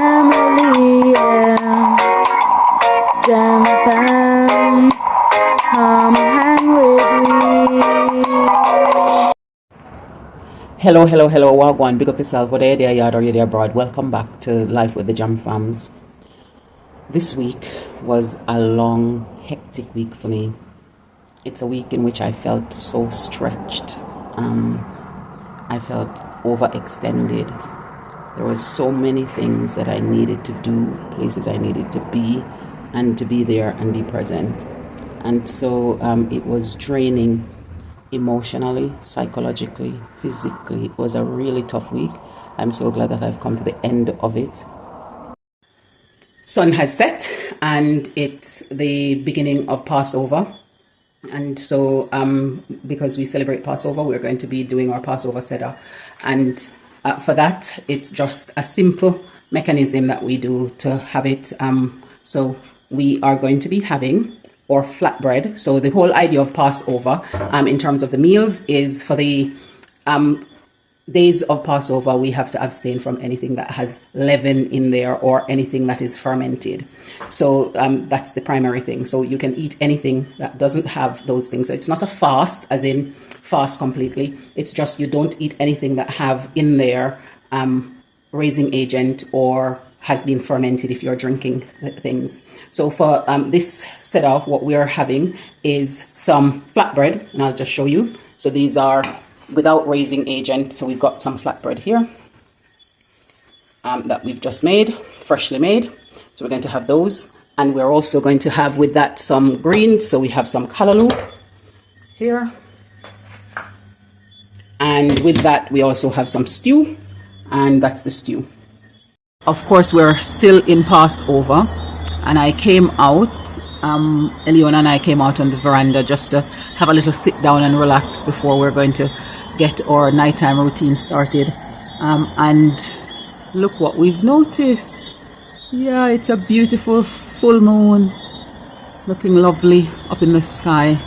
family, yeah. Jam fam, come hang with me. Hello, Wagwan. Big up yourself, whether you're there yard or you're there abroad. Welcome back to Life with the Jam Fams. This week was a long, hectic week for me. It's a week in which I felt so stretched. I felt overextended. There were so many things that I needed to do, places I needed to be, and to be there and be present. And so it was draining emotionally, psychologically, physically. It was a really tough week. I'm so glad that I've come to the end of it. Sun has set and it's the beginning of Passover. And so because we celebrate Passover, we're going to be doing our Passover Seder. And for that, it's just a simple mechanism that we do to have it. So we are going to be having our flatbread. So the whole idea of Passover in terms of the meals is for the days of Passover, we have to abstain from anything that has leaven in there or anything that is fermented. So that's the primary thing. So you can eat anything that doesn't have those things. So it's not a fast, as in fast completely. It's just you don't eat anything that have in there raising agent or has been fermented if you're drinking things. So for this setup, what we are having is some flatbread, and I'll just show you. So these are without raising agent. So we've got some flatbread here that we've just made, freshly made. So we're going to have those. And we're also going to have with that some greens. So we have some callaloo here. And with that, we also have some stew. And that's the stew. Of course, we're still in Passover. And I came out, Eliona and I came out on the veranda just to have a little sit down and relax before we're going to get our nighttime routine started. And look what we've noticed. Yeah, it's a beautiful full moon, looking lovely up in the sky,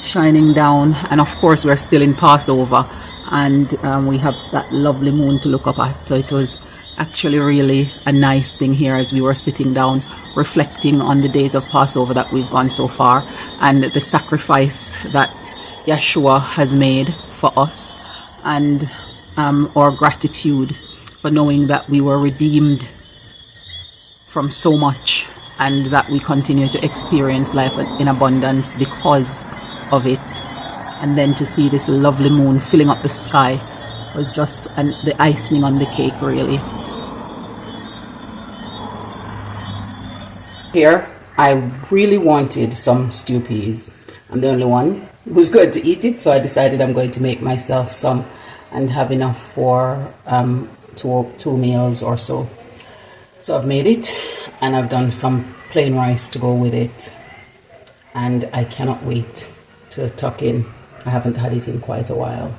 shining down. And of course, we're still in Passover, and we have that lovely moon to look up at. So it was actually really a nice thing here as we were sitting down, reflecting on the days of Passover that we've gone so far, and the sacrifice that Yeshua has made for us, and our gratitude for knowing that we were redeemed from so much, and that we continue to experience life in abundance because of it. And then to see this lovely moon filling up the sky was just the icing on the cake, really. Here, I really wanted some stew peas. I'm the only one who's going to eat it, so I decided I'm going to make myself some and have enough for two meals or so. So I've made it, and I've done some plain rice to go with it, and I cannot wait to tuck in. I haven't had it in quite a while.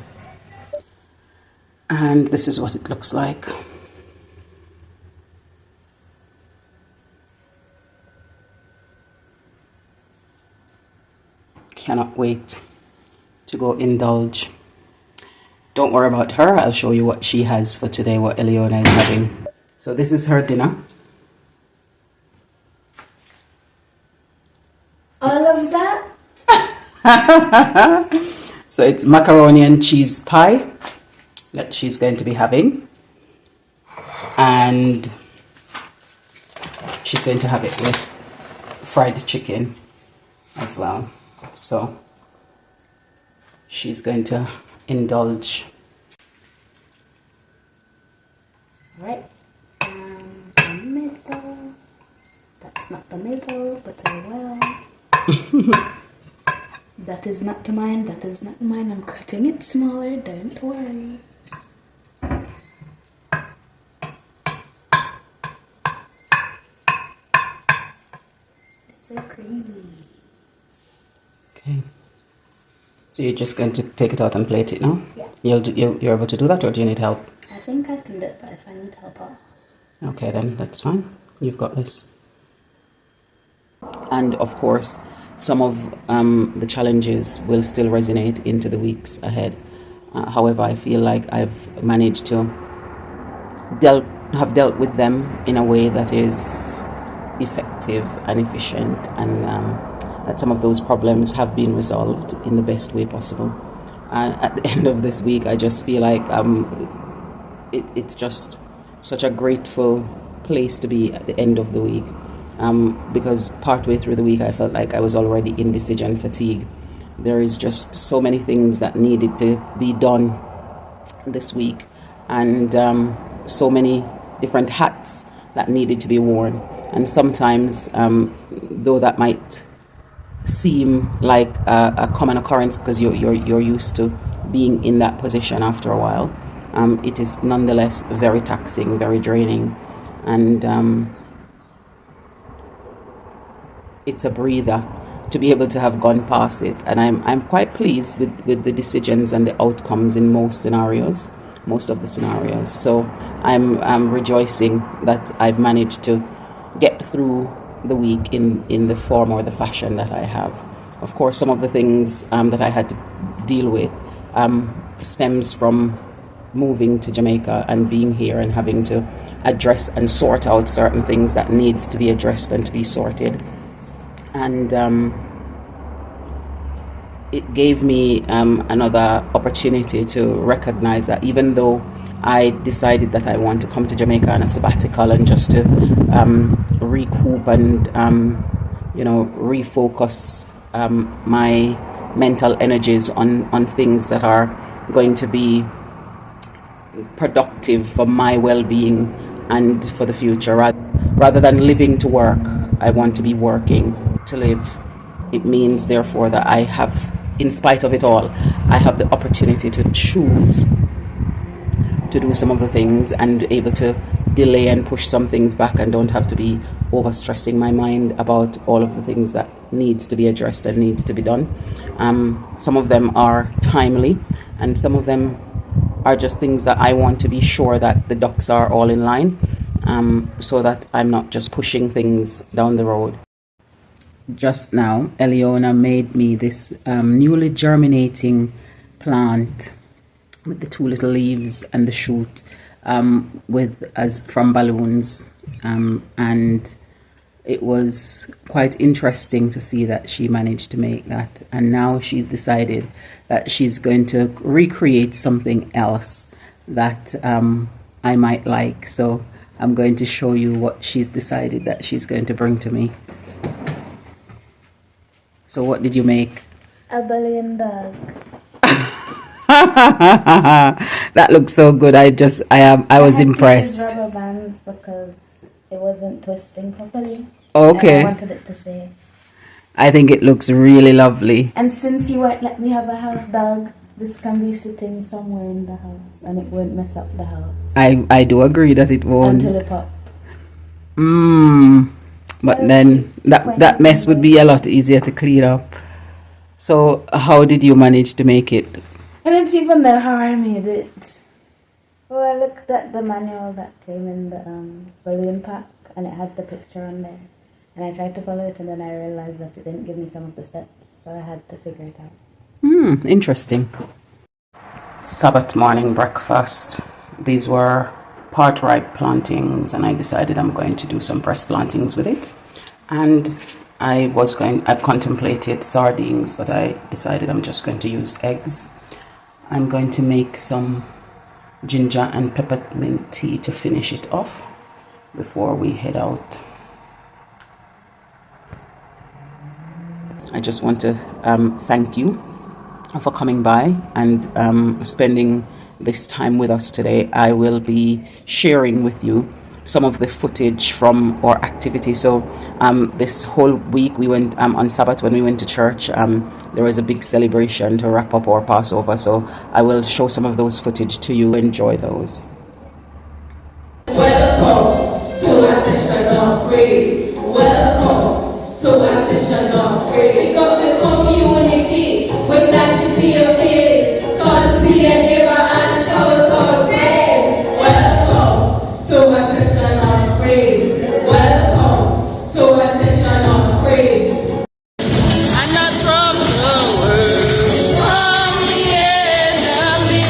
And this is what it looks like. Cannot wait to go indulge. Don't worry about her. I'll show you what she has for today, what Eliona is having. So this is her dinner. All of that? So it's macaroni and cheese pie that she's going to be having. And she's going to have it with fried chicken as well. So she's going to indulge. Right. And the middle. That's not the middle, but oh well. That is not mine, that is not mine. I'm cutting it smaller, don't worry. It's so creamy. Okay. So you're just going to take it out and plate it now? Yeah. You're able to do that, or do you need help? I think I can do it, but if I need help, I'll ask. Okay, then that's fine. You've got this. And of course, some of the challenges will still resonate into the weeks ahead. However, I feel like I've managed to delve have dealt with them in a way that is effective and efficient, and that some of those problems have been resolved in the best way possible. And at the end of this week, I just feel like it's just such a grateful place to be at the end of the week, because partway through the week I felt like I was already in decision fatigue. There is just so many things that needed to be done this week, and so many different hats that needed to be worn. And sometimes, though that might seem like a common occurrence because you're used to being in that position after a while, it is nonetheless very taxing, very draining, and it's a breather to be able to have gone past it. And I'm quite pleased with the decisions and the outcomes in most of the scenarios. So I'm rejoicing that I've managed to get through the week in the form or the fashion that I have. Of course, some of the things that I had to deal with stems from moving to Jamaica and being here and having to address and sort out certain things that needs to be addressed and to be sorted. And it gave me another opportunity to recognize that even though I decided that I want to come to Jamaica on a sabbatical and just to recoup and refocus my mental energies on things that are going to be productive for my well-being and for the future, rather than living to work. I want to be working to live. It means therefore that I have, in spite of it all, I have the opportunity to choose to do some of the things and able to delay and push some things back, and don't have to be overstressing my mind about all of the things that needs to be addressed and needs to be done. Some of them are timely, and some of them are just things that I want to be sure that the ducks are all in line, so that I'm not just pushing things down the road. Just now, Eliona made me this newly germinating plant with the 2 little leaves and the shoot, from balloons, and it was quite interesting to see that she managed to make that. And now she's decided that she's going to recreate something else that I might like. So I'm going to show you what she's decided that she's going to bring to me. So what did you make? A balloon dog. That looks so good. I was impressed. I had to use rubber bands because it wasn't twisting properly. Okay. And I wanted it to stay. I think it looks really lovely. And since you won't let me have a house dog, this can be sitting somewhere in the house and it won't mess up the house. I do agree that it won't. Until it pop. But so then that mess would be a lot easier to clean up. So how did you manage to make it? I don't even know how I made it. Well, I looked at the manual that came in the balloon pack, and it had the picture on there. And I tried to follow it, and then I realized that it didn't give me some of the steps, so I had to figure it out. Interesting. Sabbath morning breakfast. These were part ripe plantings, and I decided I'm going to do some press plantings with it. And I've contemplated sardines, but I decided I'm just going to use eggs. I'm going to make some ginger and peppermint tea to finish it off before we head out. I just want to thank you for coming by and spending this time with us today. I will be sharing with you some of the footage from our activity. So this whole week we went on Sabbath when we went to church. There was a big celebration to wrap up our Passover. So I will show some of those footage to you. Enjoy those. Welcome to a session of praise. Welcome to a session of praise. Pick up the community. We'd like to see your face. Turn to your neighbor and shout out praise. Welcome to a session of praise. Welcome to a session of praise. And that's from the word from the enemy.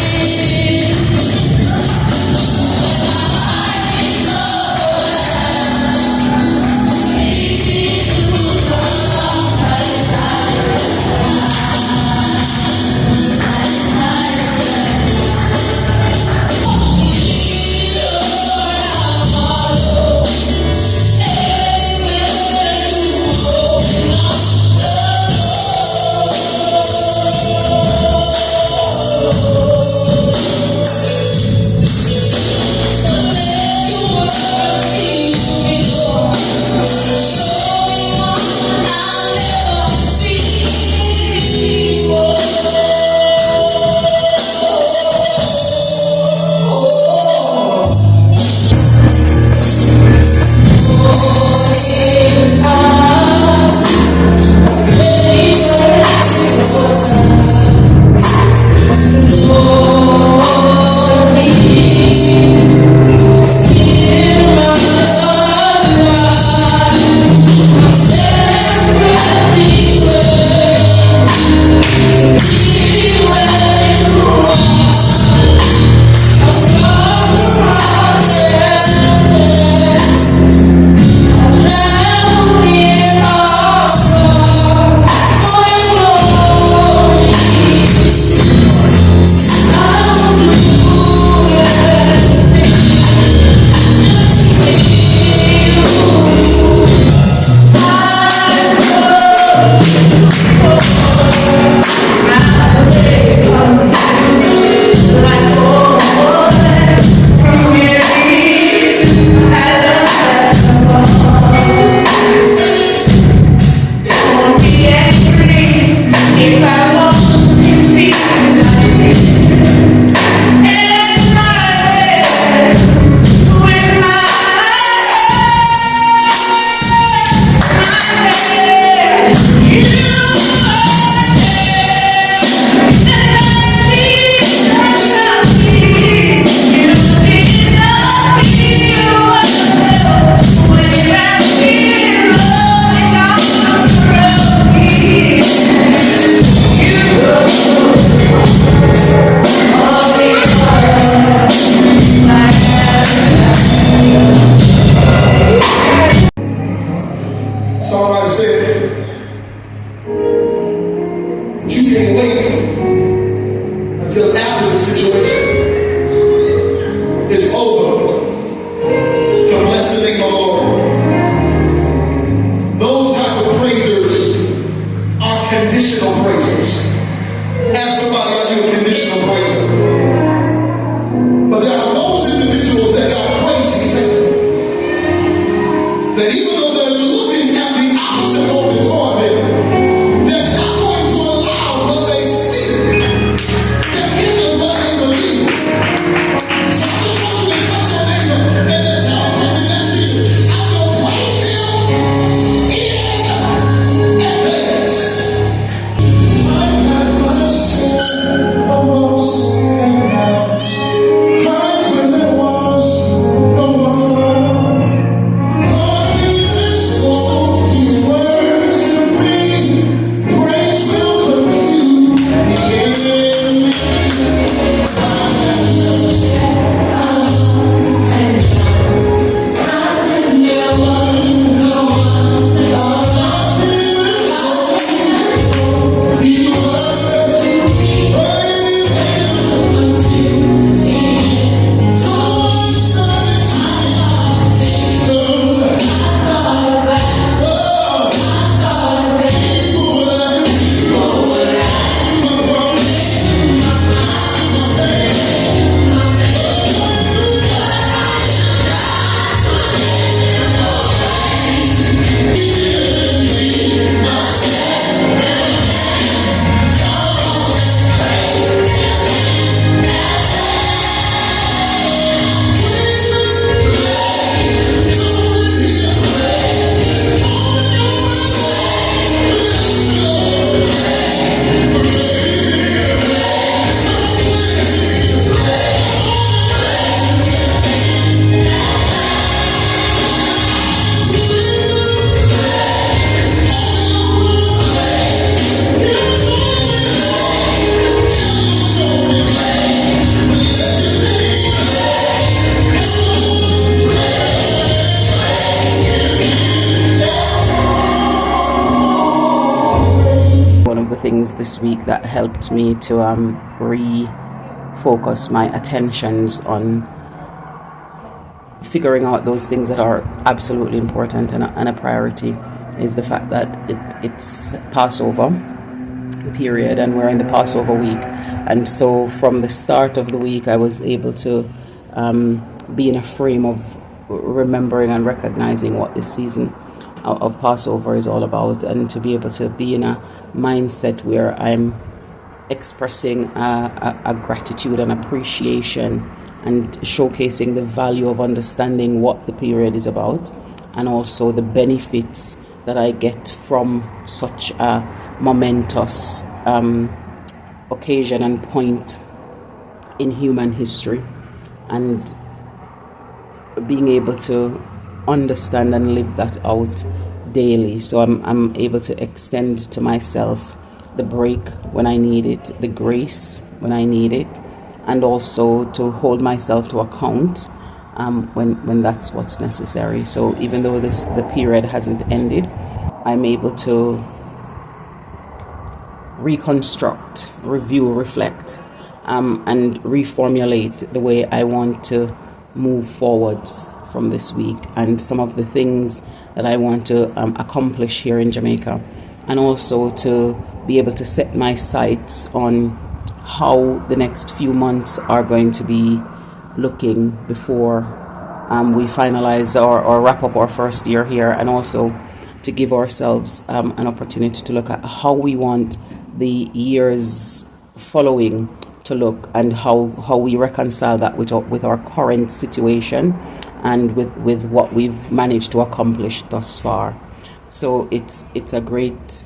that even though they're looking at the obstacle before them, they're not going to allow what they see to hinder what they believe. So I just want you to touch your neighbor and just tell the person next to you, I'm going to praise him in advance. I've had my share of ups and downs, times when there was no one around. God, even spoke these words to me. Praise will confuse the enemy. One of the things this week that helped me to refocus my attentions on figuring out those things that are absolutely important and a priority is the fact that it's Passover period and we're in the Passover week. And so from the start of the week, I was able to be in a frame of remembering and recognizing what this season of Passover is all about, and to be able to be in a mindset where I'm expressing a gratitude and appreciation and showcasing the value of understanding what the period is about, and also the benefits that I get from such a momentous occasion and point in human history, and being able to understand and live that out daily. So I'm able to extend to myself the break when I need it, the grace when I need it, and also to hold myself to account when that's what's necessary. So even though the period hasn't ended, I'm able to reconstruct, review, reflect, and reformulate the way I want to move forwards from this week, and some of the things that I want to accomplish here in Jamaica, and also to be able to set my sights on how the next few months are going to be looking before we finalize or wrap up our first year here, and also to give ourselves an opportunity to look at how we want the years following to look, and how we reconcile that with our current situation and with what we've managed to accomplish thus far. So it's a great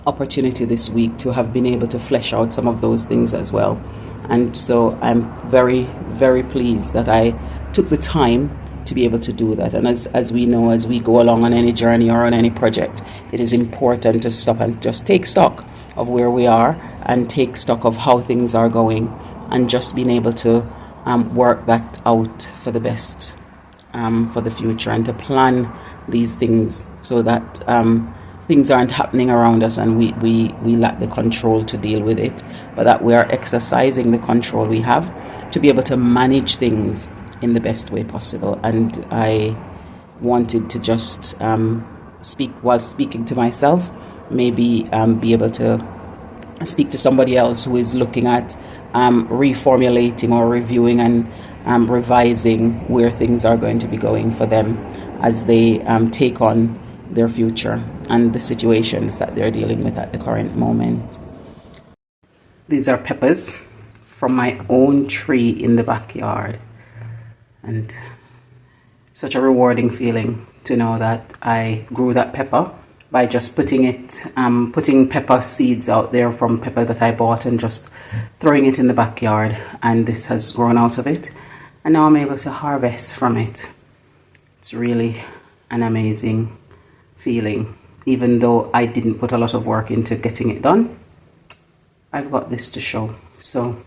opportunity this week to have been able to flesh out some of those things as well. And so I'm very, very pleased that I took the time to be able to do that. And as we know, as we go along on any journey or on any project, it is important to stop and just take stock of where we are and take stock of how things are going, and just being able to work that out for the best for the future, and to plan these things so that things aren't happening around us and we lack the control to deal with it, but that we are exercising the control we have to be able to manage things in the best way possible. And I wanted to just speak while speaking to myself, maybe be able to speak to somebody else who is looking at reformulating or reviewing and revising where things are going to be going for them as they take on their future and the situations that they're dealing with at the current moment. These are peppers from my own tree in the backyard, and such a rewarding feeling to know that I grew that pepper by just putting pepper seeds out there from pepper that I bought and just throwing it in the backyard, and this has grown out of it, and now I'm able to harvest from it. It's really an amazing feeling. Even though I didn't put a lot of work into getting it done, I've got this to show. So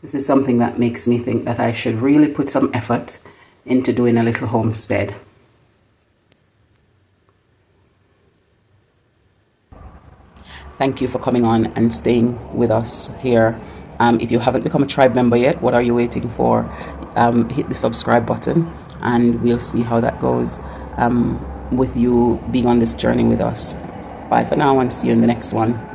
this is something that makes me think that I should really put some effort into doing a little homestead. Thank you for coming on and staying with us here. If you haven't become a tribe member yet, what are you waiting for? Hit the subscribe button and we'll see how that goes with you being on this journey with us. Bye for now and see you in the next one.